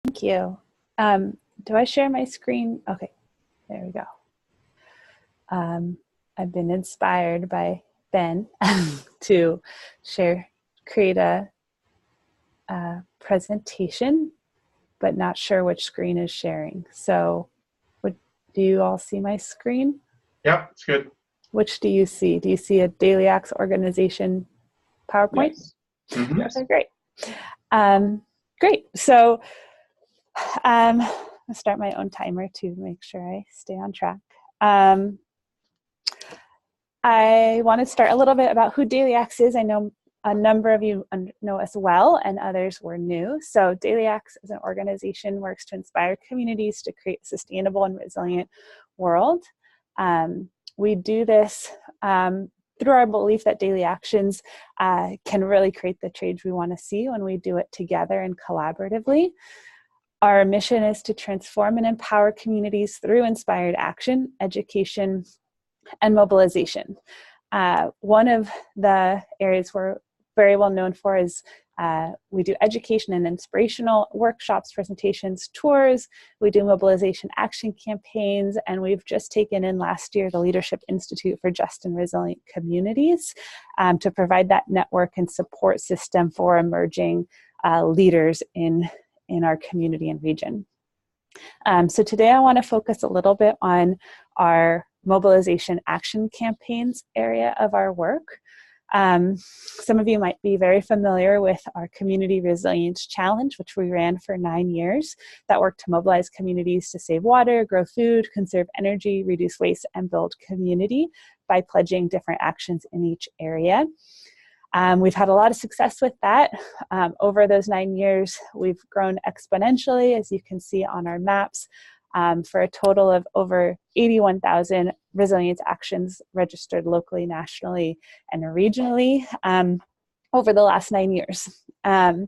Thank you. Do I share my screen? Okay, there we go. I've been inspired by Ben to create a presentation, but not sure which screen is sharing. So do you all see my screen? Yep, it's good. Which do you see? Do you see a Daily Acts organization PowerPoint? Yes. Mm-hmm. Yes. Okay, great. Great. So I'll start my own timer to make sure I stay on track. I want to start a little bit about who Daily Acts is. I know a number of you know us well, and others were new. So Daily Acts as an organization works to inspire communities to create a sustainable and resilient world. We do this through our belief that daily actions can really create the change we want to see when we do it together and collaboratively. Our mission is to transform and empower communities through inspired action, education, and mobilization. One of the areas we're very well known for is we do education and inspirational workshops, presentations, tours. We do mobilization action campaigns, and we've just taken in last year the Leadership Institute for Just and Resilient Communities to provide that network and support system for emerging leaders in our community and region. So today I want to focus a little bit on our mobilization action campaigns area of our work. Some of you might be very familiar with our Community Resilience Challenge, which we ran for 9 years, that worked to mobilize communities to save water, grow food, conserve energy, reduce waste, and build community by pledging different actions in each area. We've had a lot of success with that. Over those 9 years, we've grown exponentially, as you can see on our maps, for a total of over 81,000 resilience actions registered locally, nationally, and regionally over the last 9 years. And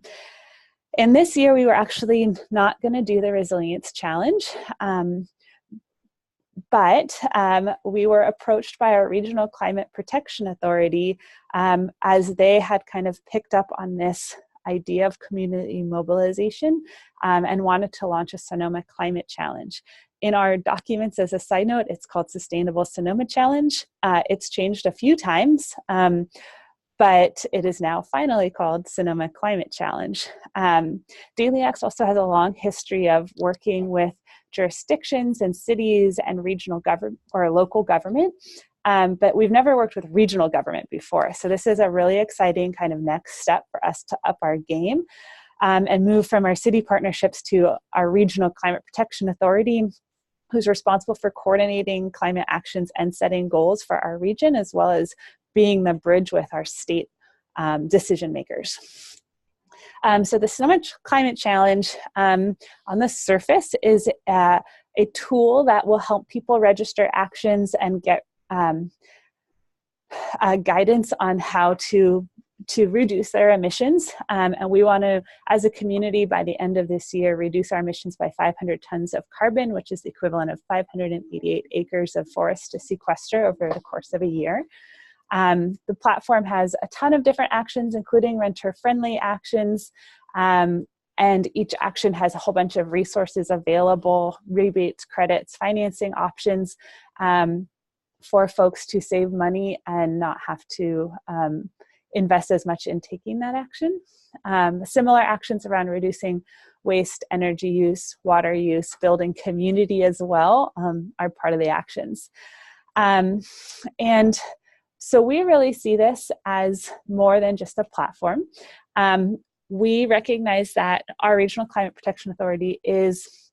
this year, we were actually not going to do the Resilience Challenge. But we were approached by our Regional Climate Protection Authority as they had kind of picked up on this idea of community mobilization and wanted to launch a Sonoma Climate Challenge. In our documents, as a side note, it's called Sustainable Sonoma Challenge. It's changed a few times, but it is now finally called Sonoma Climate Challenge. Daily Acts also has a long history of working with jurisdictions and cities and regional government or local government, but we've never worked with regional government before. So this is a really exciting kind of next step for us to up our game and move from our city partnerships to our Regional Climate Protection Authority, who's responsible for coordinating climate actions and setting goals for our region, as well as being the bridge with our state decision makers. So the Sonoma Climate Challenge on the surface is a tool that will help people register actions and get guidance on how to reduce their emissions. And we want to, as a community, by the end of this year, reduce our emissions by 500 tons of carbon, which is the equivalent of 588 acres of forest to sequester over the course of a year. The platform has a ton of different actions, including renter-friendly actions, and each action has a whole bunch of resources available, rebates, credits, financing options for folks to save money and not have to invest as much in taking that action. Similar actions around reducing waste, energy use, water use, building community as well are part of the actions. And so we really see this as more than just a platform. We recognize that our Regional Climate Protection Authority is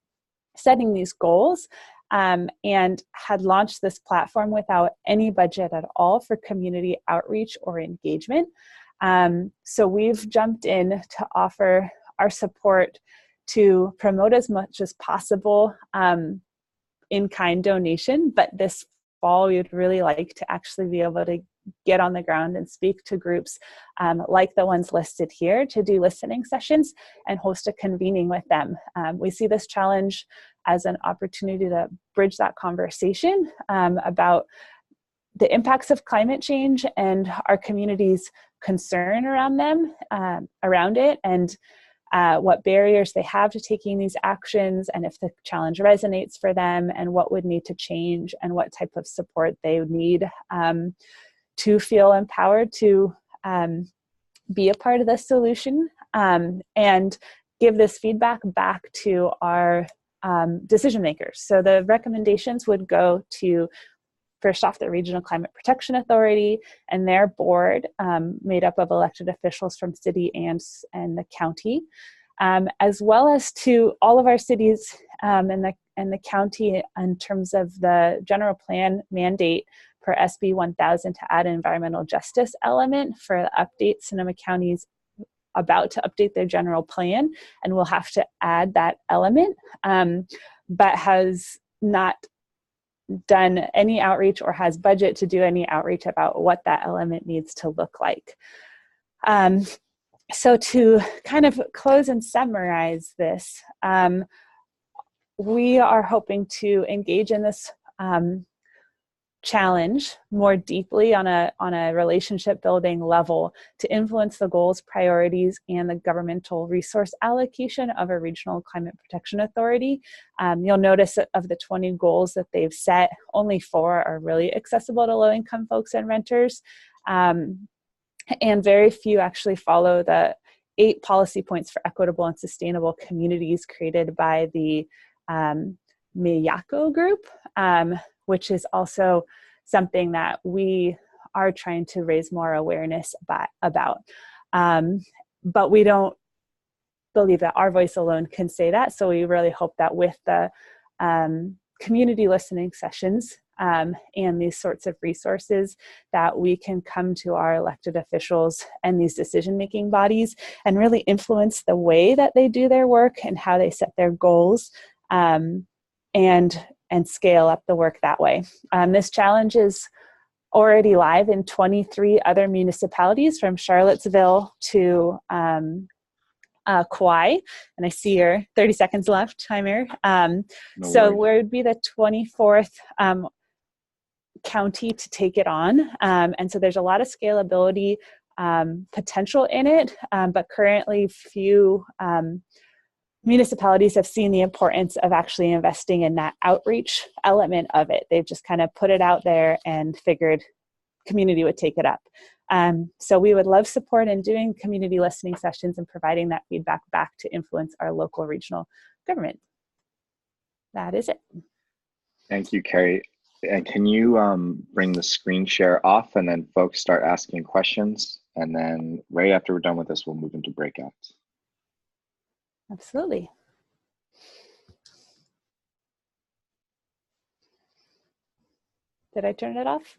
setting these goals and had launched this platform without any budget at all for community outreach or engagement. So we've jumped in to offer our support to promote as much as possible in-kind donation, but this fall, we would really like to actually be able to get on the ground and speak to groups like the ones listed here to do listening sessions and host a convening with them. We see this challenge as an opportunity to bridge that conversation about the impacts of climate change and our community's concern around them, around it, and what barriers they have to taking these actions, and if the challenge resonates for them, and what would need to change, and what type of support they would need to feel empowered to be a part of the solution, and give this feedback back to our decision makers. So the recommendations would go to, first off, the Regional Climate Protection Authority and their board, made up of elected officials from city and the county, as well as to all of our cities and the county in terms of the general plan mandate for SB 1000 to add an environmental justice element for the update. Sonoma County's about to update their general plan and will have to add that element, but has not done any outreach or has budget to do any outreach about what that element needs to look like. So to kind of close and summarize this, we are hoping to engage in this challenge more deeply on a relationship building level to influence the goals, priorities, and the governmental resource allocation of a regional climate protection authority. You'll notice that of the 20 goals that they've set, only 4 are really accessible to low-income folks and renters, and very few actually follow the 8 policy points for equitable and sustainable communities created by the Miyako group, which is also something that we are trying to raise more awareness about. But we don't believe that our voice alone can say that. So we really hope that with the community listening sessions and these sorts of resources, that we can come to our elected officials and these decision-making bodies and really influence the way that they do their work and how they set their goals, and scale up the work that way. This challenge is already live in 23 other municipalities, from Charlottesville to Kauai, and I see your 30 seconds left, Timer. So where would be the 24th county to take it on? And so there's a lot of scalability potential in it, but currently few municipalities have seen the importance of actually investing in that outreach element of it. They've just kind of put it out there and figured community would take it up. So we would love support in doing community listening sessions and providing that feedback back to influence our local regional government. That is it. Thank you, Carrie. And can you bring the screen share off, and then folks start asking questions, and then right after we're done with this, we'll move into breakouts. Absolutely. Did I turn it off?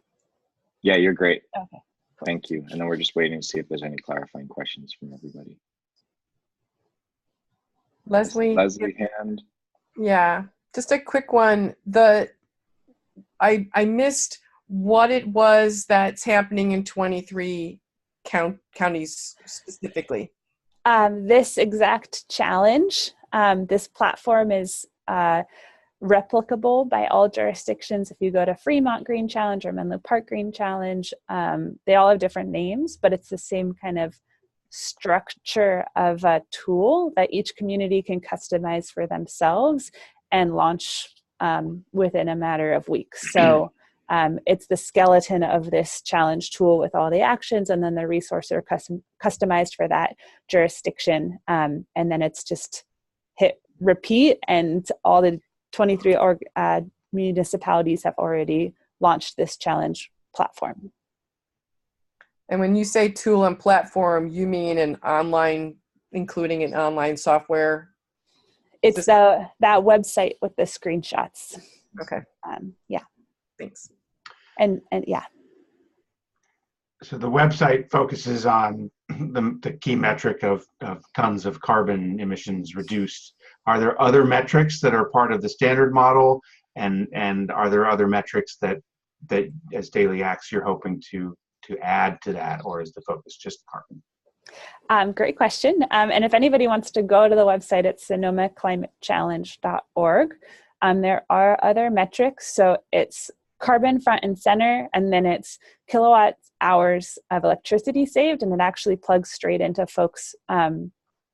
Yeah, you're great. Okay. Cool. Thank you. And then we're just waiting to see if there's any clarifying questions from everybody. Leslie hand. Yeah, just a quick one. I missed what it was that's happening in 23 counties specifically. This exact challenge, this platform is replicable by all jurisdictions. If you go to Fremont Green Challenge or Menlo Park Green Challenge, they all have different names, but it's the same kind of structure of a tool that each community can customize for themselves and launch within a matter of weeks. So it's the skeleton of this challenge tool with all the actions, and then the resources are customized for that jurisdiction. And then it's just hit repeat, and all the 23 municipalities have already launched this challenge platform. And when you say tool and platform, you mean an online, including an online software? It's that website with the screenshots. Okay. Yeah. Thanks. And yeah. So the website focuses on the key metric of tons of carbon emissions reduced. Are there other metrics that are part of the standard model, and are there other metrics that as Daily Acts you're hoping to add to that, or is the focus just carbon? Great question. And if anybody wants to go to the website, it's sonomaclimatechallenge.org. There are other metrics. So it's carbon front and center, and then it's kilowatt hours of electricity saved, and it actually plugs straight into folks'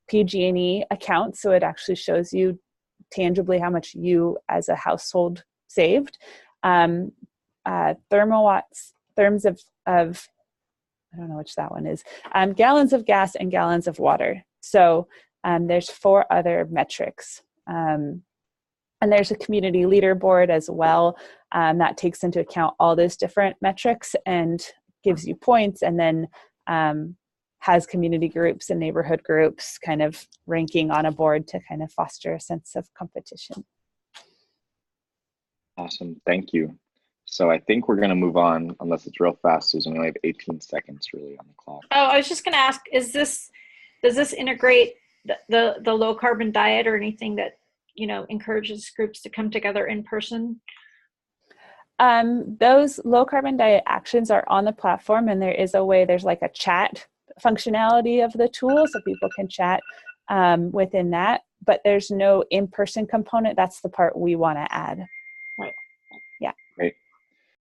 PG&E account, so it actually shows you tangibly how much you as a household saved. Thermowatts, therms of I don't know which that one is, gallons of gas and gallons of water. So there's 4 other metrics. And there's a community leaderboard as well that takes into account all those different metrics and gives you points, and then has community groups and neighborhood groups kind of ranking on a board to kind of foster a sense of competition. Awesome, thank you. So I think we're gonna move on, unless it's real fast, Susan. We only have 18 seconds really on the clock. Oh, I was just gonna ask, does this integrate the low carbon diet or anything that, you know, encourages groups to come together in person? Those low carbon diet actions are on the platform, and there is a way, there's like a chat functionality of the tool, so people can chat within that, but there's no in-person component. That's the part we want to add.